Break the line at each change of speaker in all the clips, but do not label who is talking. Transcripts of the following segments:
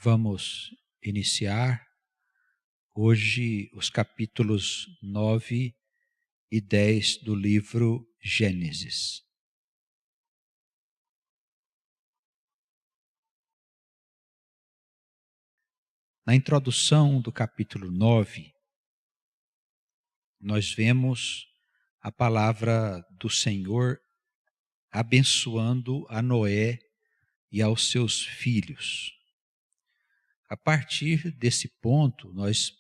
Vamos iniciar hoje os capítulos 9 e 10 do livro Gênesis. Na introdução do capítulo 9, nós vemos a palavra do Senhor abençoando a Noé e aos seus filhos. A partir desse ponto, nós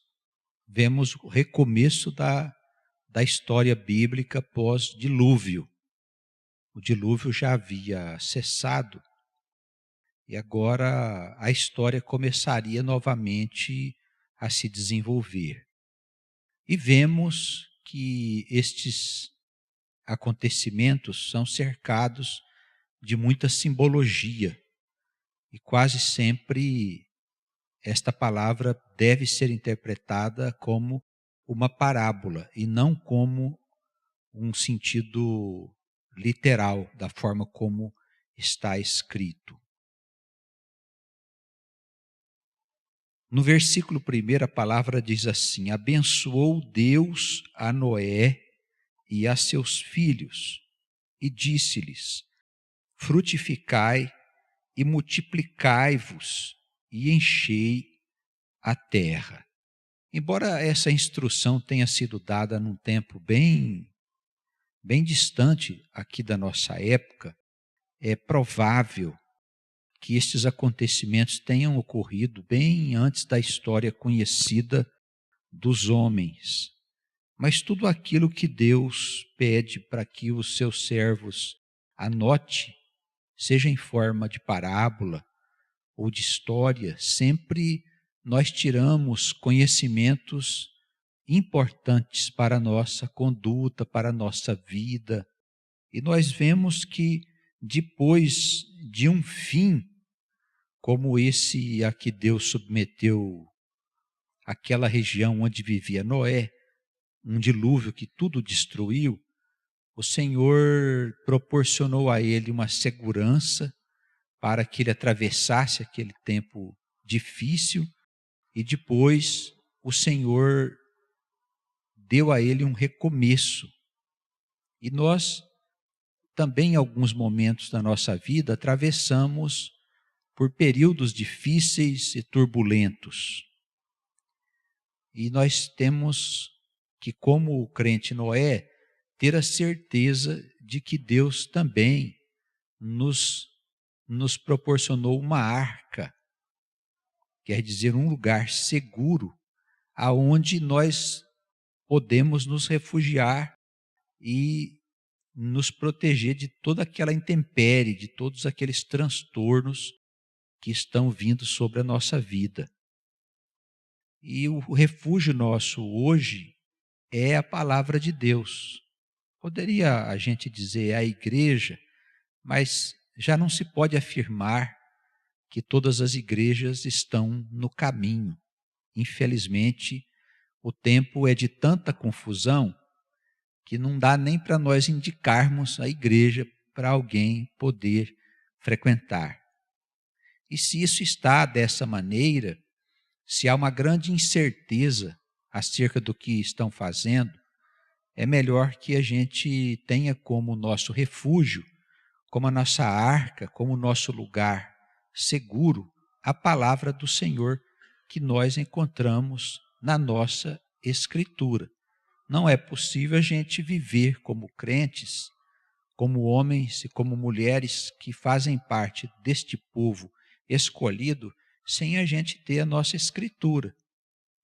vemos o recomeço da história bíblica pós-dilúvio. O dilúvio já havia cessado e agora a história começaria novamente a se desenvolver. E vemos que estes acontecimentos são cercados de muita simbologia e quase sempre esta palavra deve ser interpretada como uma parábola e não como um sentido literal da forma como está escrito. No versículo 1, a palavra diz assim: abençoou Deus a Noé e a seus filhos, e disse-lhes: frutificai e multiplicai-vos, e enchei a terra. Embora essa instrução tenha sido dada num tempo bem distante aqui da nossa época, é provável que estes acontecimentos tenham ocorrido bem antes da história conhecida dos homens. Mas tudo aquilo que Deus pede para que os seus servos anote, seja em forma de parábola ou de história, sempre nós tiramos conhecimentos importantes para a nossa conduta, para a nossa vida. E nós vemos que depois de um fim, como esse a que Deus submeteu aquela região onde vivia Noé, um dilúvio que tudo destruiu, o Senhor proporcionou a ele uma segurança para que ele atravessasse aquele tempo difícil e depois o Senhor deu a ele um recomeço. E nós também em alguns momentos da nossa vida atravessamos por períodos difíceis e turbulentos. E nós temos que, como o crente Noé, ter a certeza de que Deus também nos proporcionou uma arca, quer dizer, um lugar seguro, aonde nós podemos nos refugiar e nos proteger de toda aquela intempérie, de todos aqueles transtornos que estão vindo sobre a nossa vida. E o refúgio nosso hoje é a palavra de Deus. Poderia a gente dizer a igreja, mas já não se pode afirmar que todas as igrejas estão no caminho. Infelizmente, o tempo é de tanta confusão que não dá nem para nós indicarmos a igreja para alguém poder frequentar. E se isso está dessa maneira, se há uma grande incerteza acerca do que estão fazendo, é melhor que a gente tenha como nosso refúgio, como a nossa arca, como o nosso lugar seguro, a palavra do Senhor que nós encontramos na nossa Escritura. Não é possível a gente viver como crentes, como homens e como mulheres que fazem parte deste povo escolhido, sem a gente ter a nossa Escritura.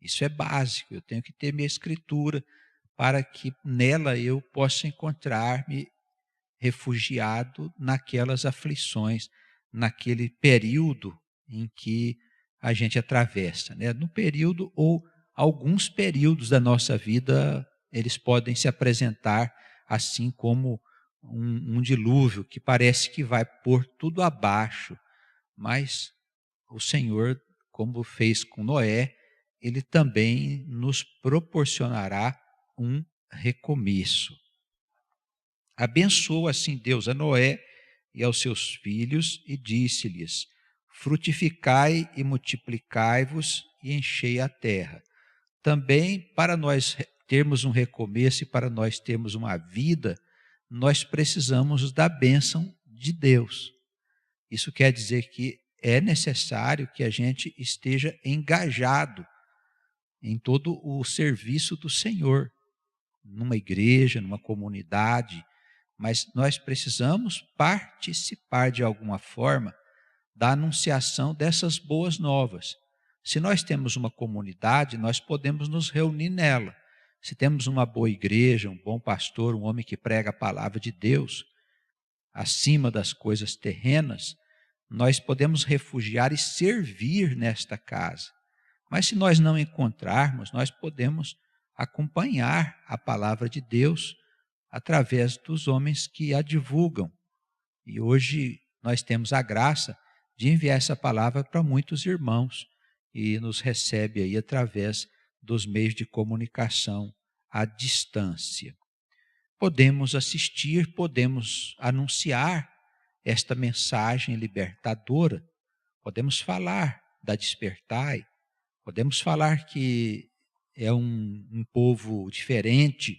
Isso é básico, eu tenho que ter minha Escritura para que nela eu possa encontrar-me refugiado naquelas aflições, naquele período em que a gente atravessa, né? No período ou alguns períodos da nossa vida, eles podem se apresentar assim como um dilúvio que parece que vai pôr tudo abaixo, mas o Senhor, como fez com Noé, Ele também nos proporcionará um recomeço. Abençoou assim Deus a Noé e aos seus filhos e disse-lhes: frutificai e multiplicai-vos e enchei a terra. Também, para nós termos um recomeço e para nós termos uma vida, nós precisamos da bênção de Deus. Isso quer dizer que é necessário que a gente esteja engajado em todo o serviço do Senhor, numa igreja, numa comunidade, mas nós precisamos participar de alguma forma da anunciação dessas boas novas. Se nós temos uma comunidade, nós podemos nos reunir nela. Se temos uma boa igreja, um bom pastor, um homem que prega a palavra de Deus, acima das coisas terrenas, nós podemos refugiar e servir nesta casa. Mas se nós não encontrarmos, nós podemos acompanhar a palavra de Deus através dos homens que a divulgam. E hoje nós temos a graça de enviar essa palavra para muitos irmãos e nos recebe aí através dos meios de comunicação à distância. Podemos assistir, podemos anunciar esta mensagem libertadora, podemos falar da Despertai, podemos falar que é um povo diferente,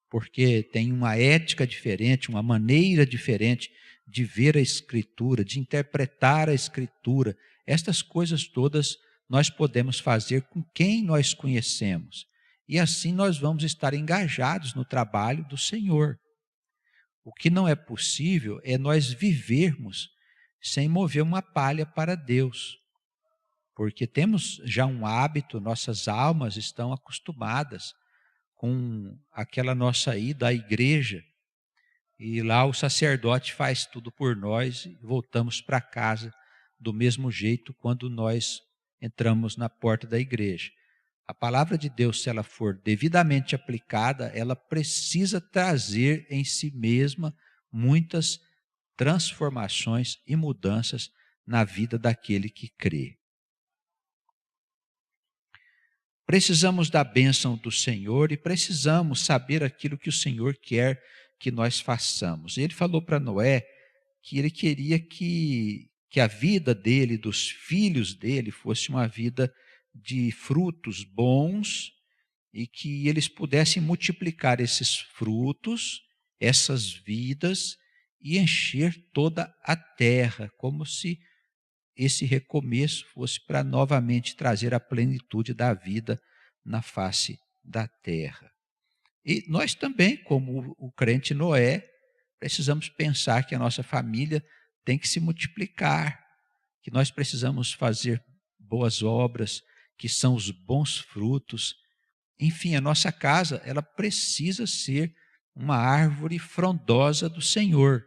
porque tem uma ética diferente, uma maneira diferente de ver a Escritura, de interpretar a Escritura. Estas coisas todas nós podemos fazer com quem nós conhecemos. E assim nós vamos estar engajados no trabalho do Senhor. O que não é possível é nós vivermos sem mover uma palha para Deus. Porque temos já um hábito, nossas almas estão acostumadas com aquela nossa ida à igreja, e lá o sacerdote faz tudo por nós e voltamos para casa do mesmo jeito quando nós entramos na porta da igreja. A palavra de Deus, se ela for devidamente aplicada, ela precisa trazer em si mesma muitas transformações e mudanças na vida daquele que crê. Precisamos da bênção do Senhor e precisamos saber aquilo que o Senhor quer que nós façamos. Ele falou para Noé que ele queria que a vida dele, dos filhos dele, fosse uma vida de frutos bons e que eles pudessem multiplicar esses frutos, essas vidas e encher toda a terra, como se esse recomeço fosse para novamente trazer a plenitude da vida na face da terra. E nós também, como o crente Noé, precisamos pensar que a nossa família tem que se multiplicar, que nós precisamos fazer boas obras, que são os bons frutos. Enfim, a nossa casa, ela precisa ser uma árvore frondosa do Senhor,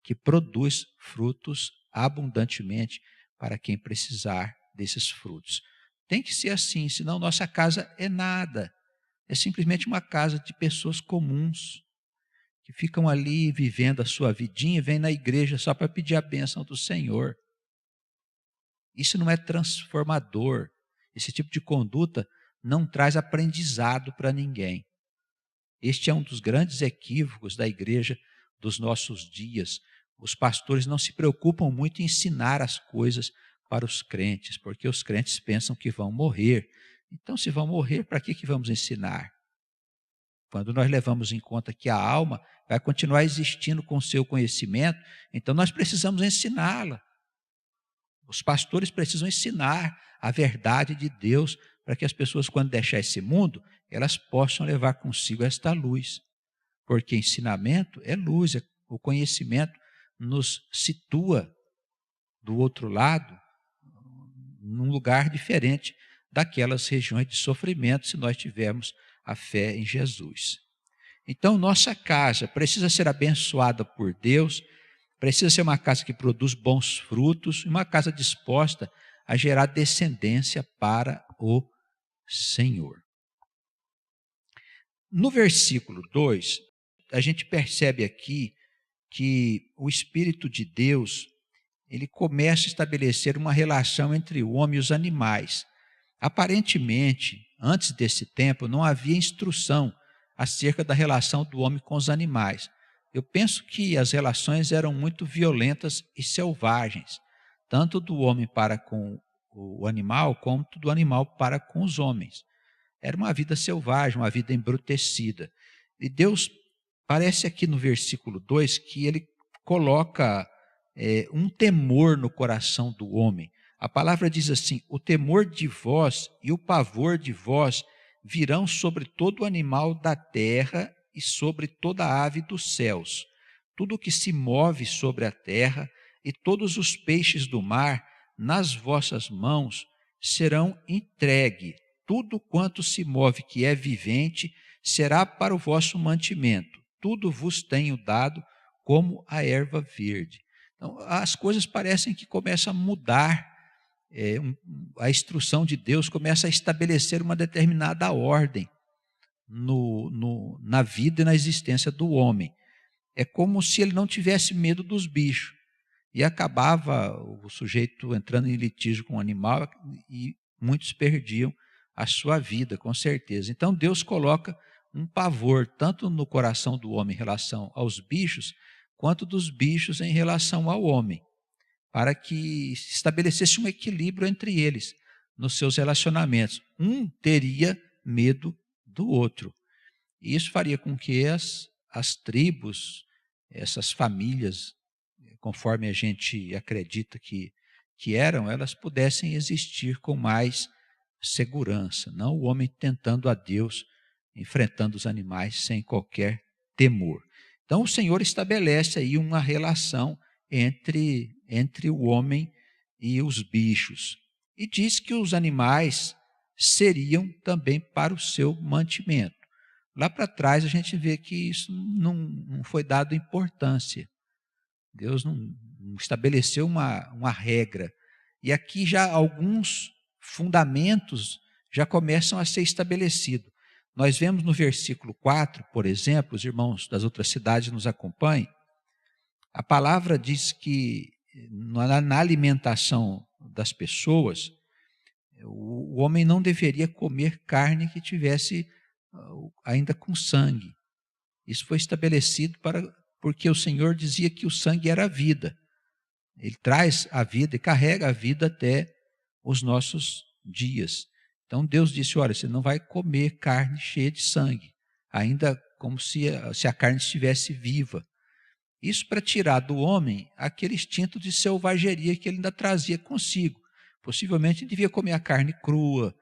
que produz frutos abundantemente para quem precisar desses frutos. Tem que ser assim, senão nossa casa é nada. É simplesmente uma casa de pessoas comuns, que ficam ali vivendo a sua vidinha e vêm na igreja só para pedir a bênção do Senhor. Isso não é transformador. Esse tipo de conduta não traz aprendizado para ninguém. Este é um dos grandes equívocos da igreja dos nossos dias. Os pastores não se preocupam muito em ensinar as coisas para os crentes, porque os crentes pensam que vão morrer. Então, se vão morrer, para que vamos ensinar? Quando nós levamos em conta que a alma vai continuar existindo com o seu conhecimento, então nós precisamos ensiná-la. Os pastores precisam ensinar a verdade de Deus para que as pessoas, quando deixar esse mundo, elas possam levar consigo esta luz. Porque ensinamento é luz, o conhecimento nos situa do outro lado, num lugar diferente daquelas regiões de sofrimento, se nós tivermos a fé em Jesus. Então, nossa casa precisa ser abençoada por Deus, precisa ser uma casa que produz bons frutos, uma casa disposta a gerar descendência para o Senhor. No versículo 2, a gente percebe aqui que o Espírito de Deus, ele começa a estabelecer uma relação entre o homem e os animais. Aparentemente, antes desse tempo, não havia instrução acerca da relação do homem com os animais. Eu penso que as relações eram muito violentas e selvagens. tanto do homem para com o animal, quanto do animal para com os homens. Era uma vida selvagem, uma vida embrutecida. E Deus, parece aqui no versículo 2, que ele coloca um temor no coração do homem. A palavra diz assim: o temor de vós e o pavor de vós virão sobre todo animal da terra e sobre toda ave dos céus. Tudo que se move sobre a terra e todos os peixes do mar nas vossas mãos serão entregue. Tudo quanto se move que é vivente será para o vosso mantimento. Tudo vos tenho dado como a erva verde. Então, as coisas parecem que começam a mudar. A instrução de Deus começa a estabelecer uma determinada ordem na vida e na existência do homem. É como se ele não tivesse medo dos bichos. E acabava o sujeito entrando em litígio com o animal e muitos perdiam a sua vida, com certeza. Então Deus coloca um pavor tanto no coração do homem em relação aos bichos, quanto dos bichos em relação ao homem, para que se estabelecesse um equilíbrio entre eles nos seus relacionamentos. Um teria medo do outro. E isso faria com que as tribos, essas famílias, conforme a gente acredita que eram, elas pudessem existir com mais segurança, não o homem tentando a Deus, enfrentando os animais sem qualquer temor. Então o Senhor estabelece aí uma relação entre o homem e os bichos, e diz que os animais seriam também para o seu mantimento. Lá para trás a gente vê que isso não foi dado importância. Deus não estabeleceu uma regra. E aqui já alguns fundamentos já começam a ser estabelecidos. Nós vemos no versículo 4, por exemplo, os irmãos das outras cidades nos acompanhem, a palavra diz que na alimentação das pessoas, o homem não deveria comer carne que tivesse ainda com sangue. Isso foi estabelecido porque o Senhor dizia que o sangue era a vida. Ele traz a vida e carrega a vida até os nossos dias. Então Deus disse: olha, você não vai comer carne cheia de sangue, ainda como se a carne estivesse viva. Isso para tirar do homem aquele instinto de selvageria que ele ainda trazia consigo. Possivelmente ele devia comer a carne crua,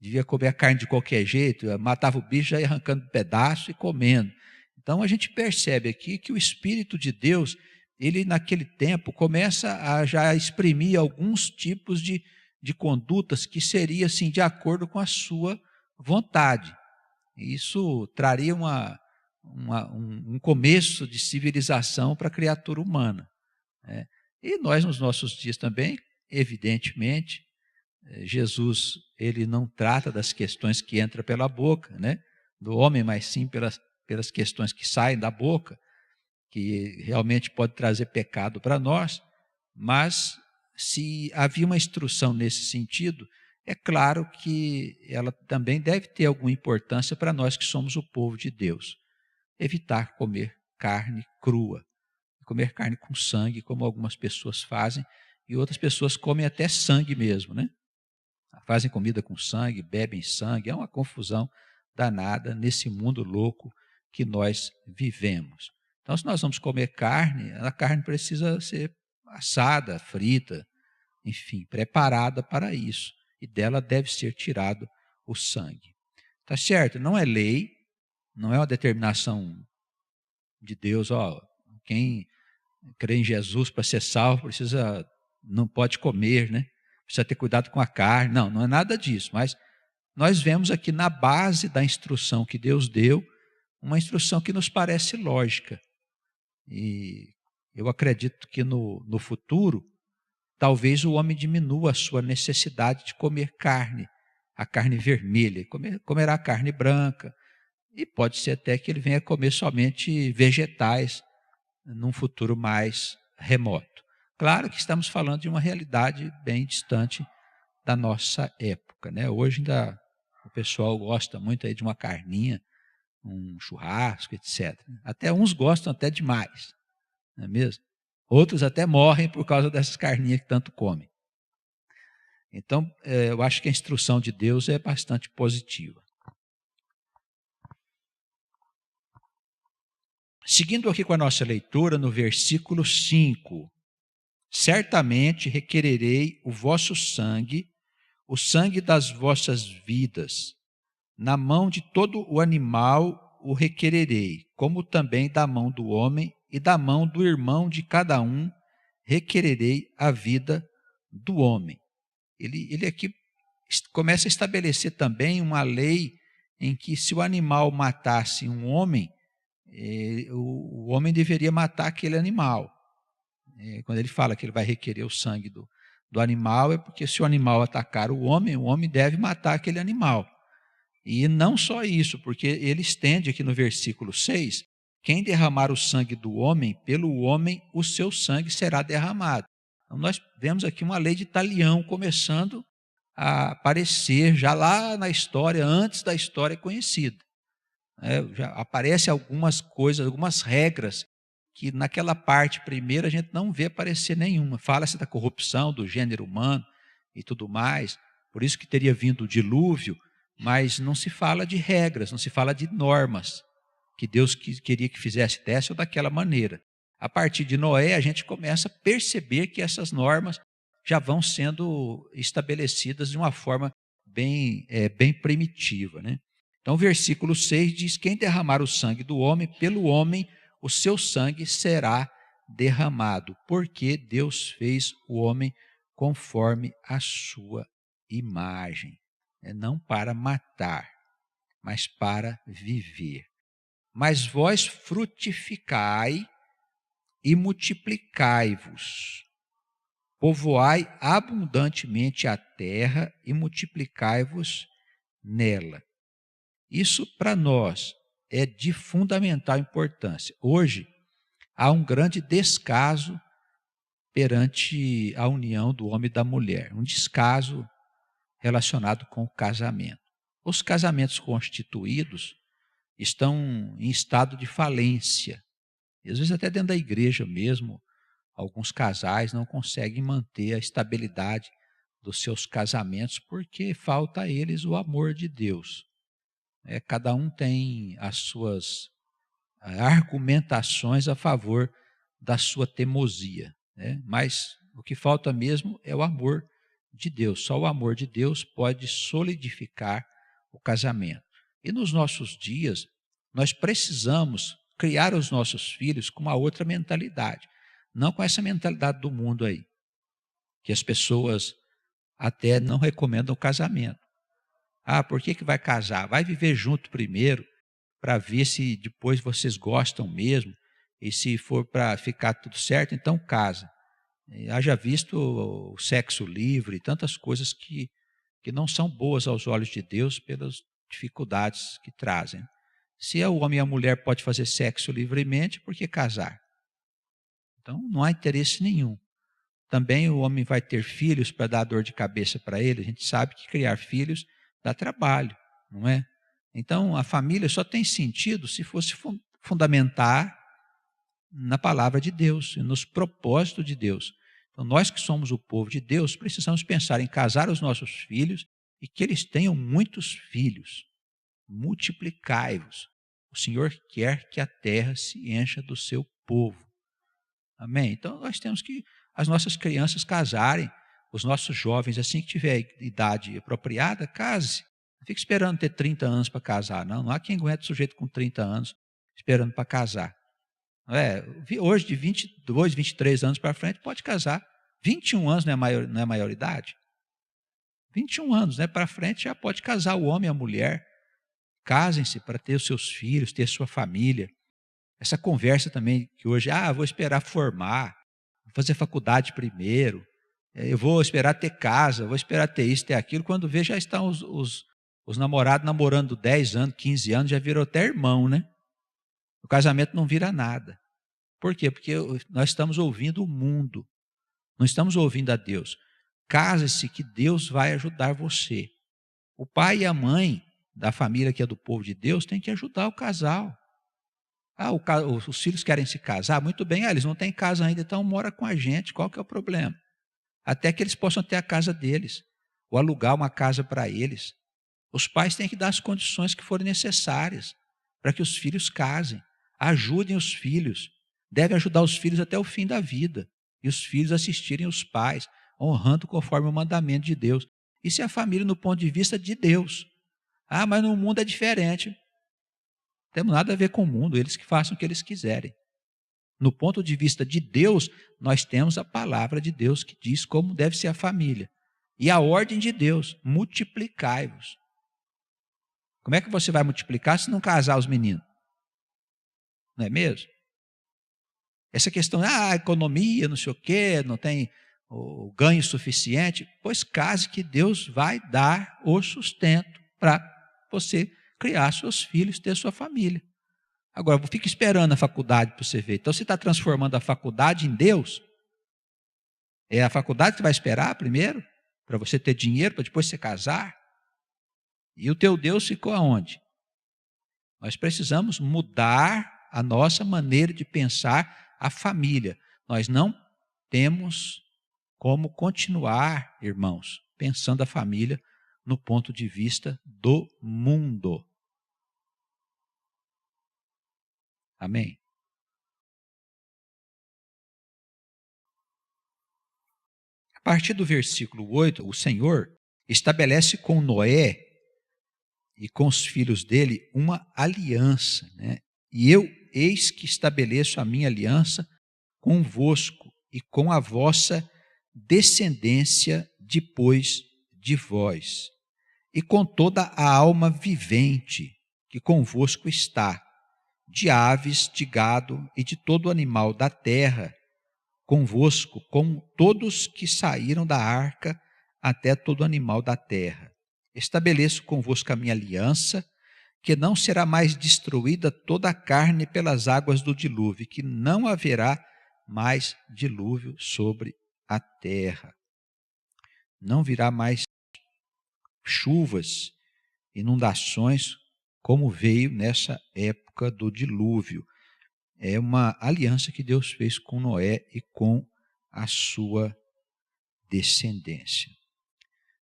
devia comer a carne de qualquer jeito, matava o bicho, já ia arrancando pedaço e comendo. Então a gente percebe aqui que o Espírito de Deus, ele naquele tempo começa a já exprimir alguns tipos de condutas que seria assim de acordo com a sua vontade. Isso traria um começo de civilização para a criatura humana, né? E nós nos nossos dias também, evidentemente, Jesus, ele não trata das questões que entram pela boca, né, do homem, mas sim pelas questões que saem da boca, que realmente pode trazer pecado para nós. Mas se havia uma instrução nesse sentido, é claro que ela também deve ter alguma importância para nós que somos o povo de Deus. Evitar comer carne crua, comer carne com sangue, como algumas pessoas fazem, e outras pessoas comem até sangue mesmo, né? Fazem comida com sangue, bebem sangue, é uma confusão danada nesse mundo louco que nós vivemos. Então, se nós vamos comer carne, a carne precisa ser assada, frita, enfim, preparada para isso, e dela deve ser tirado o sangue. Tá certo? Não é lei, não é uma determinação de Deus, quem crê em Jesus para ser salvo não pode comer, né? Precisa ter cuidado com a carne. Não é nada disso, mas nós vemos aqui na base da instrução que Deus deu, uma instrução que nos parece lógica. E eu acredito que no futuro, talvez o homem diminua a sua necessidade de comer carne, a carne vermelha, comerá carne branca, e pode ser até que ele venha comer somente vegetais num futuro mais remoto. Claro que estamos falando de uma realidade bem distante da nossa época, né? Hoje ainda o pessoal gosta muito aí de uma carninha, um churrasco, etc. Até uns gostam até demais, não é mesmo? Outros até morrem por causa dessas carninhas que tanto comem. Então, eu acho que a instrução de Deus é bastante positiva. Seguindo aqui com a nossa leitura, no versículo 5. Certamente requererei o vosso sangue, o sangue das vossas vidas. Na mão de todo o animal o requererei, como também da mão do homem e da mão do irmão de cada um requererei a vida do homem. Ele aqui começa a estabelecer também uma lei em que se o animal matasse um homem, o homem deveria matar aquele animal. Quando ele fala que ele vai requerer o sangue do animal, é porque se o animal atacar o homem deve matar aquele animal. E não só isso, porque ele estende aqui no versículo 6, quem derramar o sangue do homem, pelo homem o seu sangue será derramado. Então nós vemos aqui uma lei de talião começando a aparecer já lá na história, antes da história conhecida. Já aparecem algumas coisas, algumas regras, que naquela parte primeira a gente não vê aparecer nenhuma. Fala-se da corrupção do gênero humano e tudo mais, por isso que teria vindo o dilúvio, mas não se fala de regras, não se fala de normas, que Deus queria que fizesse dessa ou daquela maneira. A partir de Noé, a gente começa a perceber que essas normas já vão sendo estabelecidas de uma forma bem primitiva, né? Então, o versículo 6 diz, quem derramar o sangue do homem, pelo homem o seu sangue será derramado, porque Deus fez o homem conforme a sua imagem. Não para matar, mas para viver. Mas vós frutificai e multiplicai-vos. Povoai abundantemente a terra e multiplicai-vos nela. Isso para nós é de fundamental importância. Hoje há um grande descaso perante a união do homem e da mulher, um descaso relacionado com o casamento. Os casamentos constituídos estão em estado de falência. E às vezes até dentro da igreja mesmo, alguns casais não conseguem manter a estabilidade dos seus casamentos porque falta a eles o amor de Deus. Cada um tem as suas argumentações a favor da sua teimosia, né? Mas o que falta mesmo é o amor de Deus. Só o amor de Deus pode solidificar o casamento. E nos nossos dias, nós precisamos criar os nossos filhos com uma outra mentalidade, não com essa mentalidade do mundo aí, que as pessoas até não recomendam o casamento. Por que vai casar? Vai viver junto primeiro, para ver se depois vocês gostam mesmo, e se for para ficar tudo certo, então casa. Haja visto o sexo livre e tantas coisas que não são boas aos olhos de Deus pelas dificuldades que trazem. Se o homem e a mulher podem fazer sexo livremente, por que casar? Então não há interesse nenhum. Também o homem vai ter filhos para dar dor de cabeça para ele. A gente sabe que criar filhos dá trabalho, não é? Então a família só tem sentido se fosse fundamentar na palavra de Deus e nos propósitos de Deus. Então nós que somos o povo de Deus precisamos pensar em casar os nossos filhos e que eles tenham muitos filhos. Multiplicai-vos. O Senhor quer que a terra se encha do seu povo. Amém? Então nós temos que as nossas crianças casarem, os nossos jovens, assim que tiver idade apropriada, case. Não fique esperando ter 30 anos para casar, não. Não há quem aguente sujeito com 30 anos esperando para casar. Hoje, de 22, 23 anos para frente, pode casar. 21 anos não é maioridade? 21 anos, né? Para frente já pode casar o homem e a mulher. Casem-se para ter os seus filhos, ter sua família. Essa conversa também que hoje, vou esperar formar, vou fazer faculdade primeiro, eu vou esperar ter casa, vou esperar ter isso, ter aquilo. Quando vê, já estão os namorados namorando 10 anos, 15 anos, já virou até irmão, né? O casamento não vira nada. Por quê? Porque nós estamos ouvindo o mundo, não estamos ouvindo a Deus. Case-se que Deus vai ajudar você. O pai e a mãe da família que é do povo de Deus tem que ajudar o casal. Os filhos querem se casar, muito bem, eles não têm casa ainda, então mora com a gente, qual que é o problema? Até que eles possam ter a casa deles, ou alugar uma casa para eles. Os pais têm que dar as condições que forem necessárias para que os filhos casem. Ajudem os filhos. Devem ajudar os filhos até o fim da vida. E os filhos assistirem os pais, honrando conforme o mandamento de Deus. Isso é a família no ponto de vista de Deus. Mas no mundo é diferente. Não temos nada a ver com o mundo, eles que façam o que eles quiserem. No ponto de vista de Deus, nós temos a palavra de Deus que diz como deve ser a família. E a ordem de Deus, multiplicai-vos. Como é que você vai multiplicar se não casar os meninos? Não é mesmo? Essa questão, economia, não sei o quê, não tem o ganho suficiente. Pois case que Deus vai dar o sustento para você criar seus filhos, ter sua família. Agora, fica esperando a faculdade para você ver. Então, você está transformando a faculdade em Deus? É a faculdade que vai esperar primeiro? Para você ter dinheiro, para depois você casar? E o teu Deus ficou aonde? Nós precisamos mudar a nossa maneira de pensar a família. Nós não temos como continuar, irmãos, pensando a família no ponto de vista do mundo. Amém? A partir do versículo 8, o Senhor estabelece com Noé e com os filhos dele uma aliança, né? E eis que estabeleço a minha aliança convosco e com a vossa descendência depois de vós, e com toda a alma vivente que convosco está, de aves, de gado e de todo animal da terra, convosco, com todos que saíram da arca, até todo animal da terra. Estabeleço convosco a minha aliança, que não será mais destruída toda a carne pelas águas do dilúvio, que não haverá mais dilúvio sobre a terra. Não virá mais chuvas, inundações, como veio nessa época do dilúvio. É uma aliança que Deus fez com Noé e com a sua descendência.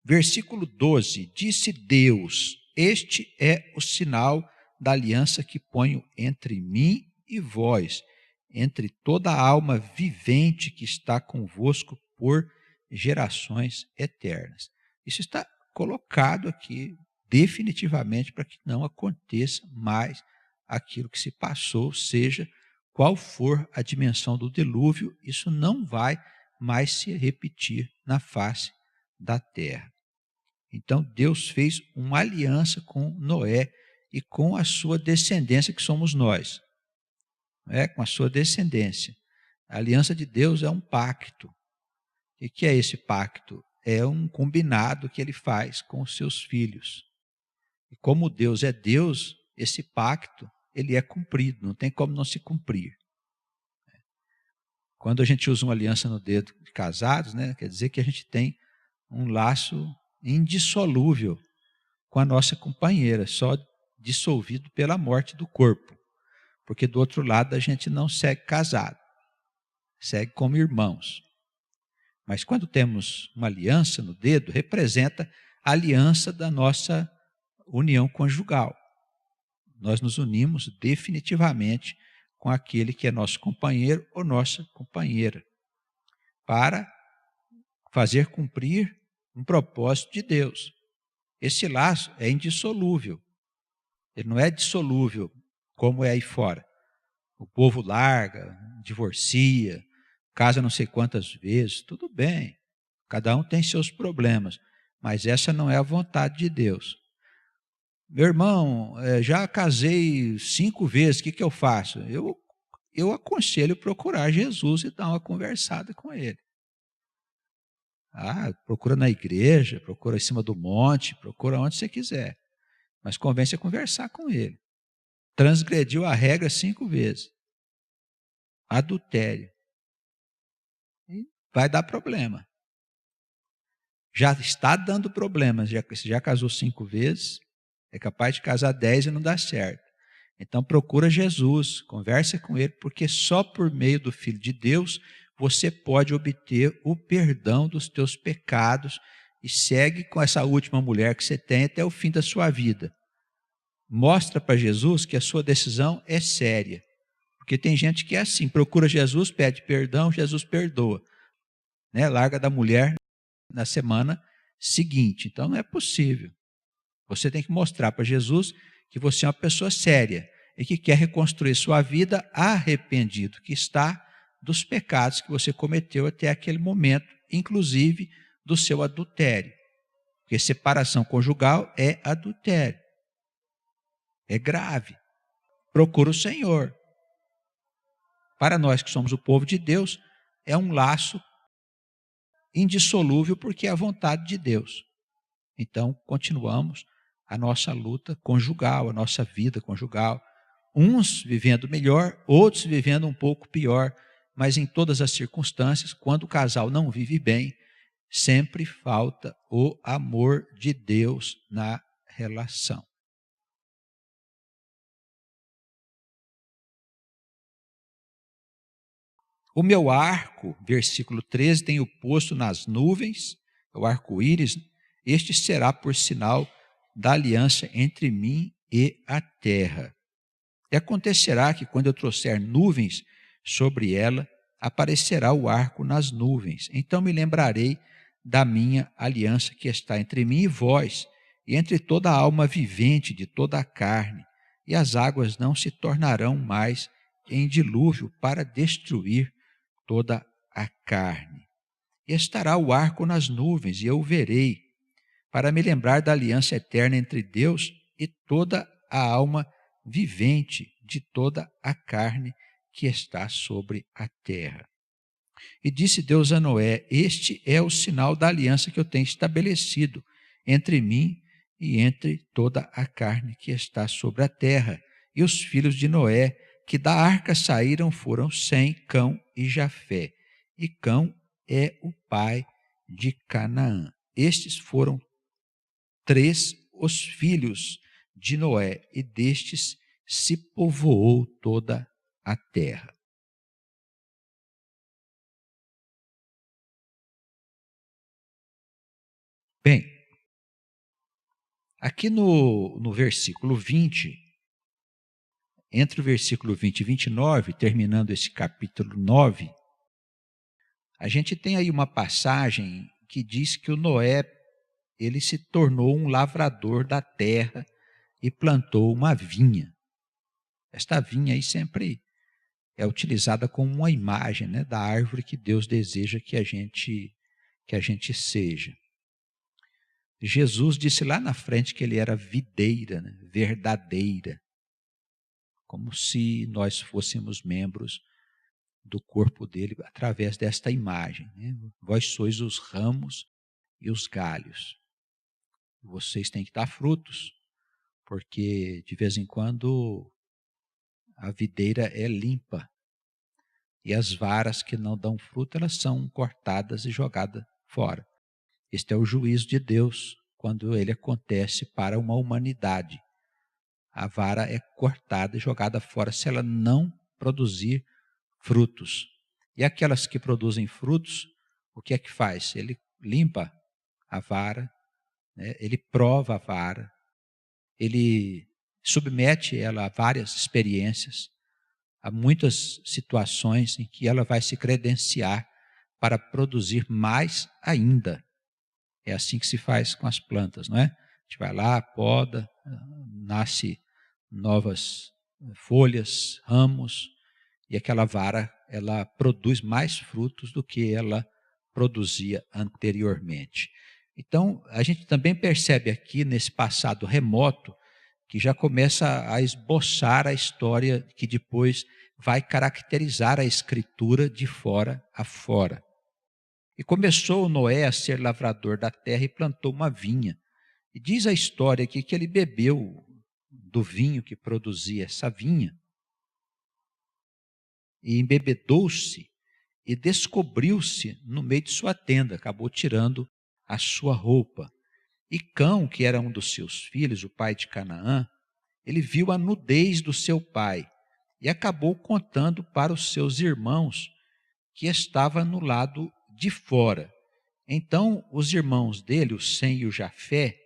Versículo 12, disse Deus, este é o sinal da aliança que ponho entre mim e vós, entre toda a alma vivente que está convosco por gerações eternas. Isso está colocado aqui definitivamente para que não aconteça mais aquilo que se passou, seja qual for a dimensão do dilúvio, isso não vai mais se repetir na face da terra. Então Deus fez uma aliança com Noé e com a sua descendência, que somos nós. Com a sua descendência. A aliança de Deus é um pacto. O que é esse pacto? É um combinado que ele faz com os seus filhos. E como Deus é Deus, esse pacto, ele é cumprido, não tem como não se cumprir. Quando a gente usa uma aliança no dedo de casados, né, quer dizer que a gente tem um laço indissolúvel com a nossa companheira, só dissolvido pela morte do corpo. Porque do outro lado a gente não segue casado, segue como irmãos. Mas quando temos uma aliança no dedo, representa a aliança da nossa união conjugal. Nós nos unimos definitivamente com aquele que é nosso companheiro ou nossa companheira, para fazer cumprir um propósito de Deus. Esse laço é indissolúvel. Ele não é dissolúvel como é aí fora. O povo larga, divorcia, casa não sei quantas vezes, tudo bem. Cada um tem seus problemas, mas essa não é a vontade de Deus. Meu irmão, já casei 5 vezes, o que eu faço? Eu aconselho procurar Jesus e dar uma conversada com ele. Procura na igreja, procura em cima do monte, procura onde você quiser. Mas convence a conversar com ele. Transgrediu a regra 5 vezes. Adultério. E vai dar problema. Já está dando problemas. Já casou 5 vezes, é capaz de casar 10 e não dá certo. Então procura Jesus, conversa com ele, porque só por meio do Filho de Deus você pode obter o perdão dos teus pecados e segue com essa última mulher que você tem até o fim da sua vida. Mostra para Jesus que a sua decisão é séria. Porque tem gente que é assim, procura Jesus, pede perdão, Jesus perdoa. Né? Larga da mulher na semana seguinte. Então não é possível. Você tem que mostrar para Jesus que você é uma pessoa séria e que quer reconstruir sua vida arrependido, que está dos pecados que você cometeu até aquele momento, inclusive do seu adultério. Porque separação conjugal é adultério. É grave. Procura o Senhor. Para nós que somos o povo de Deus, é um laço indissolúvel porque é a vontade de Deus. Então, continuamos a nossa luta conjugal, a nossa vida conjugal. Uns vivendo melhor, outros vivendo um pouco pior, mas em todas as circunstâncias, quando o casal não vive bem, sempre falta o amor de Deus na relação. O meu arco, versículo 13, tenho posto nas nuvens, o arco-íris, este será por sinal da aliança entre mim e a terra. E acontecerá que quando eu trouxer nuvens sobre ela, aparecerá o arco nas nuvens. Então me lembrarei da minha aliança que está entre mim e vós, e entre toda a alma vivente de toda a carne, e as águas não se tornarão mais em dilúvio para destruir toda a carne. E estará o arco nas nuvens, e eu o verei, para me lembrar da aliança eterna entre Deus e toda a alma vivente de toda a carne que está sobre a terra. E disse Deus a Noé: este é o sinal da aliança que eu tenho estabelecido entre mim e entre toda a carne que está sobre a terra. E os filhos de Noé que da arca saíram foram Sem, Cão e Jafé. E Cão é o pai de Canaã. Estes foram 3 os filhos de Noé, e destes se povoou toda a terra. Bem, aqui no versículo 20, entre o versículo 20 e 29, terminando esse capítulo 9, a gente tem aí uma passagem que diz que o Noé, ele se tornou um lavrador da terra e plantou uma vinha. Esta vinha aí sempre é utilizada como uma imagem, né, da árvore que Deus deseja que a gente seja. Jesus disse lá na frente que ele era videira, né, verdadeira, como se nós fôssemos membros do corpo dele através desta imagem. Né? Vós sois os ramos e os galhos. Vocês têm que dar frutos, porque de vez em quando a videira é limpa e as varas que não dão fruto, elas são cortadas e jogadas fora. Este é o juízo de Deus quando ele acontece para uma humanidade. A vara é cortada e jogada fora se ela não produzir frutos. E aquelas que produzem frutos, o que é que faz? Ele limpa a vara, né? Ele prova a vara, ele submete ela a várias experiências, a muitas situações em que ela vai se credenciar para produzir mais ainda. É assim que se faz com as plantas, não é? A gente vai lá, poda, nasce novas folhas, ramos, e aquela vara, ela produz mais frutos do que ela produzia anteriormente. Então, a gente também percebe aqui, nesse passado remoto, que já começa a esboçar a história que depois vai caracterizar a Escritura de fora a fora. E começou Noé a ser lavrador da terra e plantou uma vinha. E diz a história aqui que ele bebeu do vinho que produzia essa vinha, e embebedou-se e descobriu-se no meio de sua tenda, acabou tirando a sua roupa. E Cão, que era um dos seus filhos, o pai de Canaã, ele viu a nudez do seu pai e acabou contando para os seus irmãos que estava no lado de fora. Então, os irmãos dele, o Sem e o Jafé,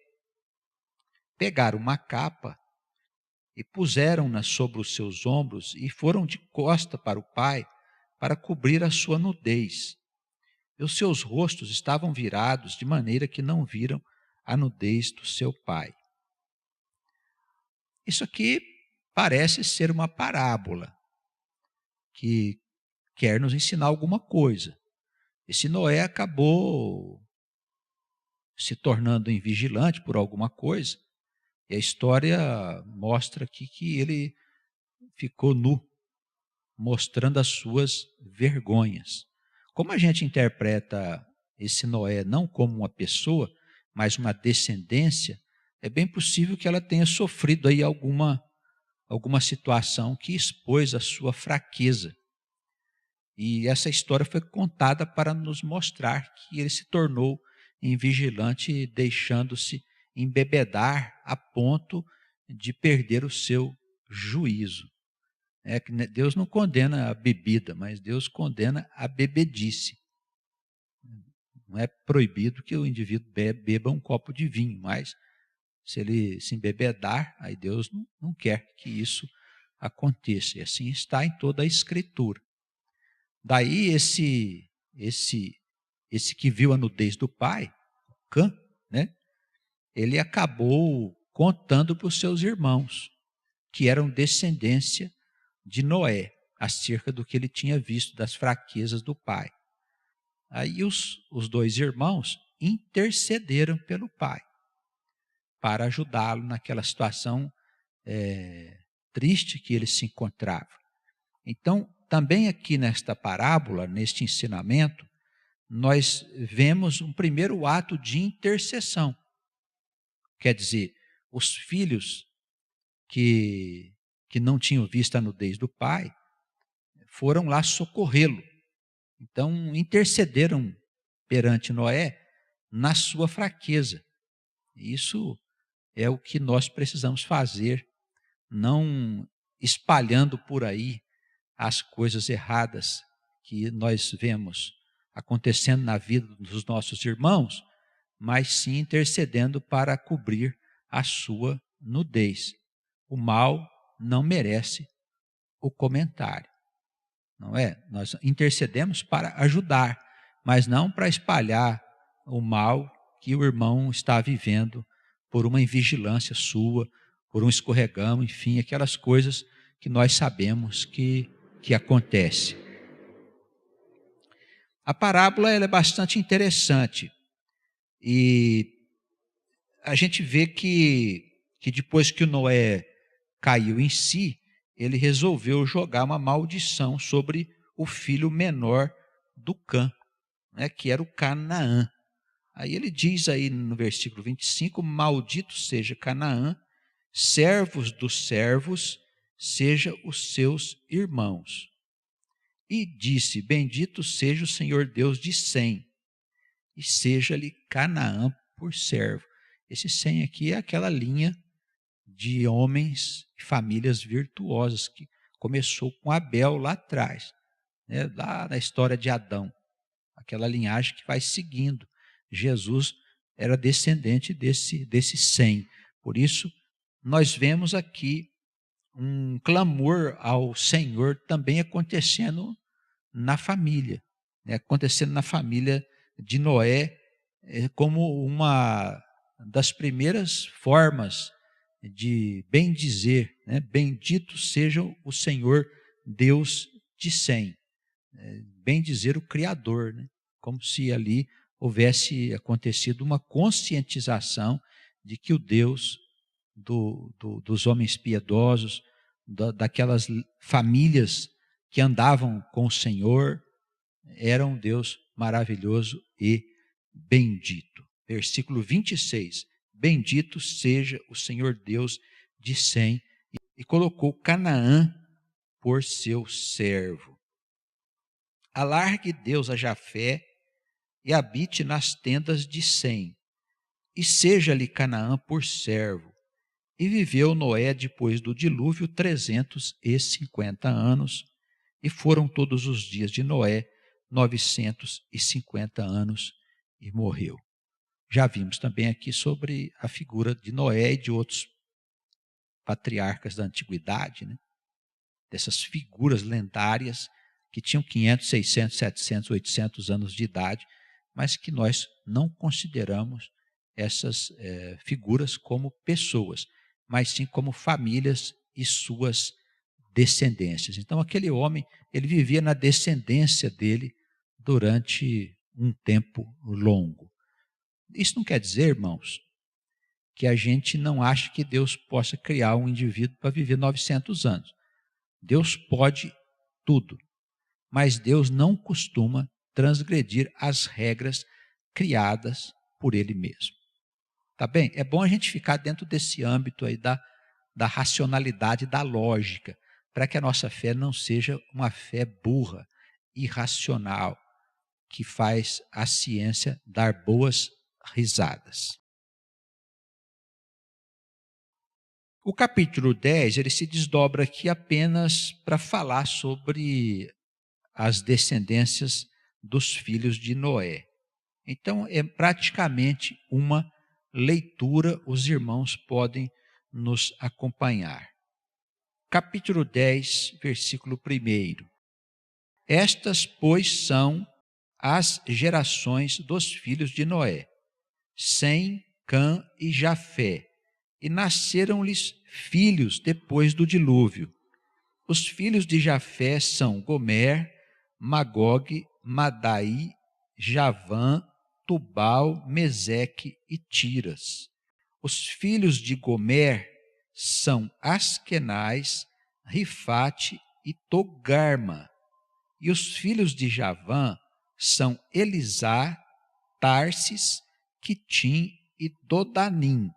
pegaram uma capa e puseram-na sobre os seus ombros e foram de costa para o pai para cobrir a sua nudez. E os seus rostos estavam virados de maneira que não viram a nudez do seu pai. Isso aqui parece ser uma parábola que quer nos ensinar alguma coisa. Esse Noé acabou se tornando invigilante por alguma coisa, e a história mostra aqui que ele ficou nu, mostrando as suas vergonhas. Como a gente interpreta esse Noé não como uma pessoa, mas uma descendência, é bem possível que ela tenha sofrido aí alguma situação que expôs a sua fraqueza. E essa história foi contada para nos mostrar que ele se tornou invigilante, deixando-se embebedar a ponto de perder o seu juízo. É que Deus não condena a bebida, mas Deus condena a bebedice. Não é proibido que o indivíduo beba um copo de vinho, mas se ele se embebedar, aí Deus não quer que isso aconteça. E assim está em toda a Escritura. Daí esse que viu a nudez do pai, Cã, né? Ele acabou contando para os seus irmãos, que eram descendência de Noé, acerca do que ele tinha visto das fraquezas do pai. Aí os dois irmãos intercederam pelo pai, para ajudá-lo naquela situação triste que ele se encontrava. Então, também aqui nesta parábola, neste ensinamento, nós vemos um primeiro ato de intercessão. Quer dizer, os filhos que não tinham visto a nudez do pai, foram lá socorrê-lo. Então, intercederam perante Noé na sua fraqueza. Isso é o que nós precisamos fazer, não espalhando por aí as coisas erradas que nós vemos acontecendo na vida dos nossos irmãos, mas sim intercedendo para cobrir a sua nudez. O mal não merece o comentário, não é? Nós intercedemos para ajudar, mas não para espalhar o mal que o irmão está vivendo por uma invigilância sua, por um escorregão, enfim, aquelas coisas que nós sabemos que acontece. A parábola ela é bastante interessante e a gente vê que depois que o Noé caiu em si, ele resolveu jogar uma maldição sobre o filho menor do Cã, né, que era o Canaã. Aí ele diz aí no versículo 25, maldito seja Canaã, servos dos servos, seja os seus irmãos. E disse, bendito seja o Senhor Deus de Sem, e seja-lhe Canaã por servo. Esse Sem aqui é aquela linha de homens e famílias virtuosas que começou com Abel lá atrás, né, lá na história de Adão, aquela linhagem que vai seguindo. Jesus era descendente desse Sem. Por isso, nós vemos aqui um clamor ao Senhor também acontecendo na família, né, acontecendo na família de Noé, como uma das primeiras formas de bem dizer, né? Bendito seja o Senhor Deus de Sem, bem dizer o Criador, né? Como se ali houvesse acontecido uma conscientização de que o Deus dos homens piedosos, daquelas famílias que andavam com o Senhor, era um Deus maravilhoso e bendito. Versículo 26, bendito seja o Senhor Deus de Sem, e colocou Canaã por seu servo. Alargue Deus a Jafé e habite nas tendas de Sem, e seja-lhe Canaã por servo, E viveu Noé depois do dilúvio 350 anos, e foram todos os dias de Noé 950 anos, e morreu. Já vimos também aqui sobre a figura de Noé e de outros patriarcas da antiguidade, né? Dessas figuras lendárias que tinham 500, 600, 700, 800 anos de idade, mas que nós não consideramos essas figuras como pessoas, mas sim como famílias e suas descendências. Então aquele homem, ele vivia na descendência dele durante um tempo longo. Isso não quer dizer, irmãos, que a gente não acha que Deus possa criar um indivíduo para viver 900 anos. Deus pode tudo, mas Deus não costuma transgredir as regras criadas por Ele mesmo. Tá bem? É bom a gente ficar dentro desse âmbito aí da racionalidade, da lógica, para que a nossa fé não seja uma fé burra, irracional, que faz a ciência dar boas risadas. O capítulo 10, ele se desdobra aqui apenas para falar sobre as descendências dos filhos de Noé. Então, é praticamente uma leitura, os irmãos podem nos acompanhar. Capítulo 10, versículo 1. Estas, pois, são as gerações dos filhos de Noé, Sem, Cã e Jafé, e nasceram-lhes filhos depois do dilúvio. Os filhos de Jafé são Gomer, Magog, Madai, Javã, Tubal, Meseque e Tiras. Os filhos de Gomer são Askenaz, Rifate e Togarma. E os filhos de Javã são Elisá, Tarsis, Quitim e Dodanim.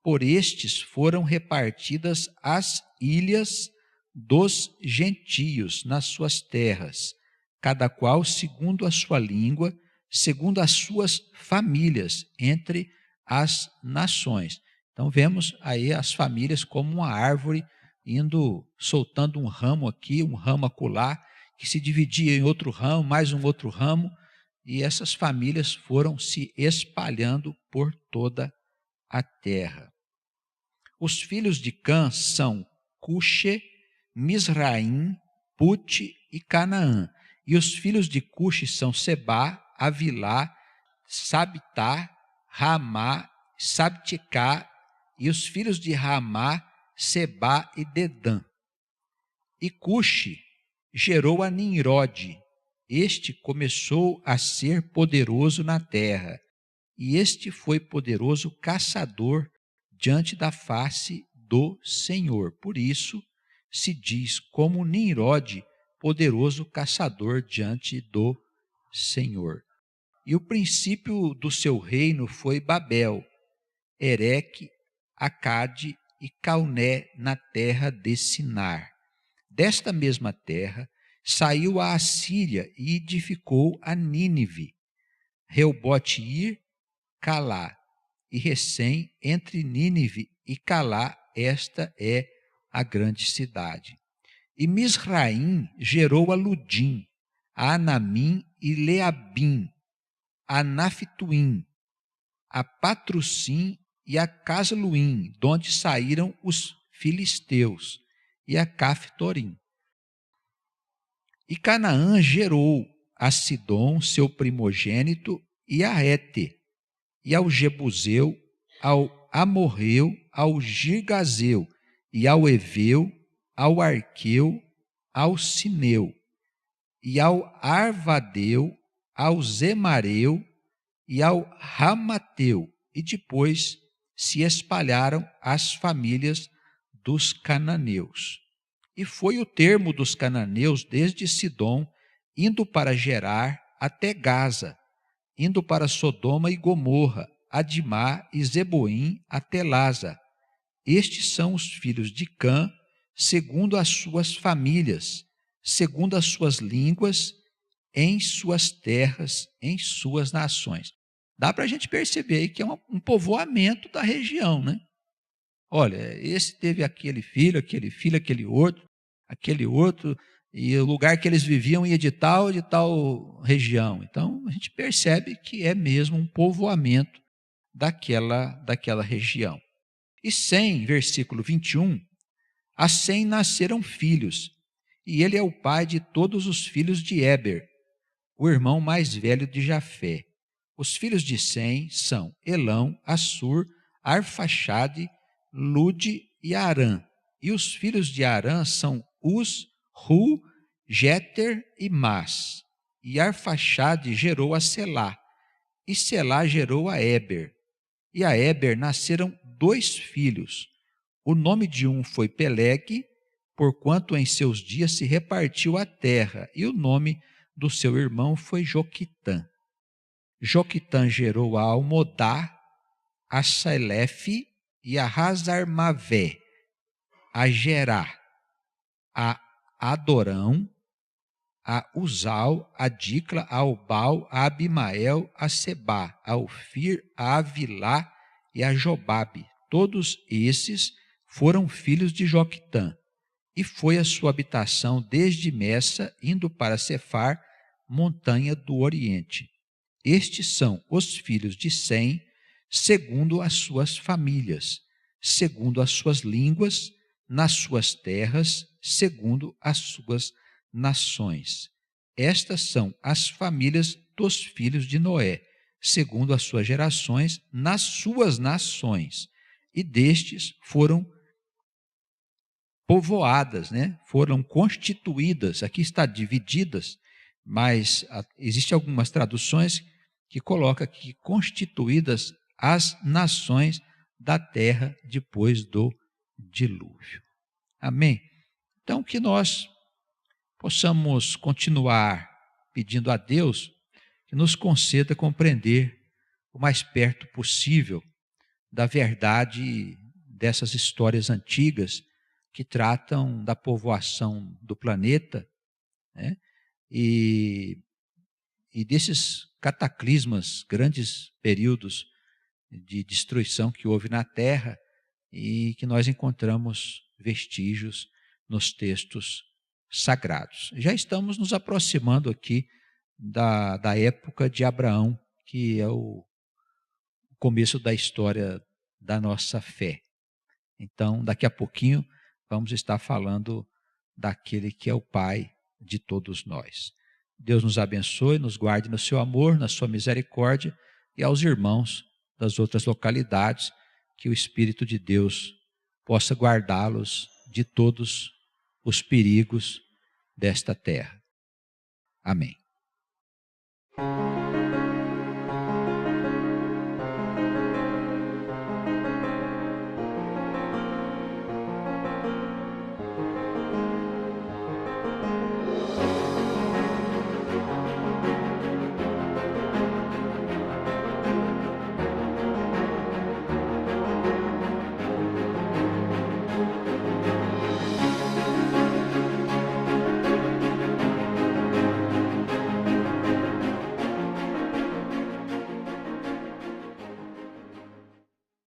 Por estes foram repartidas as ilhas dos gentios nas suas terras, cada qual segundo a sua língua, segundo as suas famílias, entre as nações. Então vemos aí as famílias como uma árvore soltando um ramo aqui, um ramo acolá, que se dividia em outro ramo, mais um outro ramo, e essas famílias foram se espalhando por toda a terra. Os filhos de Cã são Cuxe, Misraim, Pute e Canaã. E os filhos de Cuxe são Sebá, Avilá, Sabitá, Ramá, Sabticá. E os filhos de Ramá, Sebá e Dedã. E Cuxe gerou a Nimrode. Este começou a ser poderoso na terra. E este foi poderoso caçador diante da face do Senhor. Por isso se diz como Nimrode, poderoso caçador diante do Senhor. E o princípio do seu reino foi Babel, Ereque, Acade e Calné na terra de Sinar. Desta mesma terra saiu a Assíria e edificou a Nínive, Reobote-ir, Calá, e recém entre Nínive e Calá, esta é a grande cidade. E Misraim gerou a Ludim, a Anamim e Leabim, a Naphtuim, a Patrussim e a Casluim, donde saíram os filisteus, e a Caftorim. E Canaã gerou a Sidom, seu primogênito, e a Hete, e ao Jebuseu, ao Amorreu, ao Girgazeu, e ao Eveu, ao Arqueu, ao Sineu, e ao Arvadeu, ao Zemareu, e ao Ramateu, e depois se espalharam as famílias dos cananeus. E foi o termo dos cananeus desde Sidom, indo para Gerar até Gaza, indo para Sodoma e Gomorra, Adimá e Zeboim até Laza. Estes são os filhos de Cã, segundo as suas famílias, segundo as suas línguas, em suas terras, em suas nações. Dá para a gente perceber aí que é um povoamento da região, né? Olha, esse teve aquele filho, aquele outro, e o lugar que eles viviam ia de tal região. Então, a gente percebe que é mesmo um povoamento daquela região. E Sem, versículo 21, a Sem nasceram filhos, e ele é o pai de todos os filhos de Éber, o irmão mais velho de Jafé. Os filhos de Sem são Elão, Assur, Arfaxade, Lude e Arã. E os filhos de Arã são Uz, Ru, Jeter e Mas. E Arfaxade gerou a Selá, e Selá gerou a Éber. E a Éber nasceram 2 filhos. O nome de um foi Peleg, porquanto em seus dias se repartiu a terra, e o nome do seu irmão foi Joquitã. Joquitã gerou a Almodá, a Selefe e a Hazarmavé, a Gerá, a Adorão, a Uzal, a Dicla, a Obal, a Abimael, a Sebá, a Ofir, a Avilá e a Jobabe. Todos esses foram filhos de Joquitã. E foi a sua habitação desde Messa, indo para Cefar, montanha do Oriente. Estes são os filhos de Sem, segundo as suas famílias, segundo as suas línguas, nas suas terras, segundo as suas nações. Estas são as famílias dos filhos de Noé, segundo as suas gerações, nas suas nações. E destes foram povoadas, né? Foram constituídas. Aqui está divididas, mas existem algumas traduções que colocam aqui constituídas as nações da terra depois do dilúvio. Amém? Então, que nós possamos continuar pedindo a Deus que nos conceda compreender o mais perto possível da verdade dessas histórias antigas que tratam da povoação do planeta, né? E desses cataclismas, grandes períodos de destruição que houve na Terra e que nós encontramos vestígios nos textos sagrados. Já estamos nos aproximando aqui da época de Abraão, que é o começo da história da nossa fé. Então, daqui a pouquinho, vamos estar falando daquele que é o Pai de todos nós. Deus nos abençoe, nos guarde no seu amor, na sua misericórdia, e aos irmãos das outras localidades, que o Espírito de Deus possa guardá-los de todos os perigos desta terra. Amém.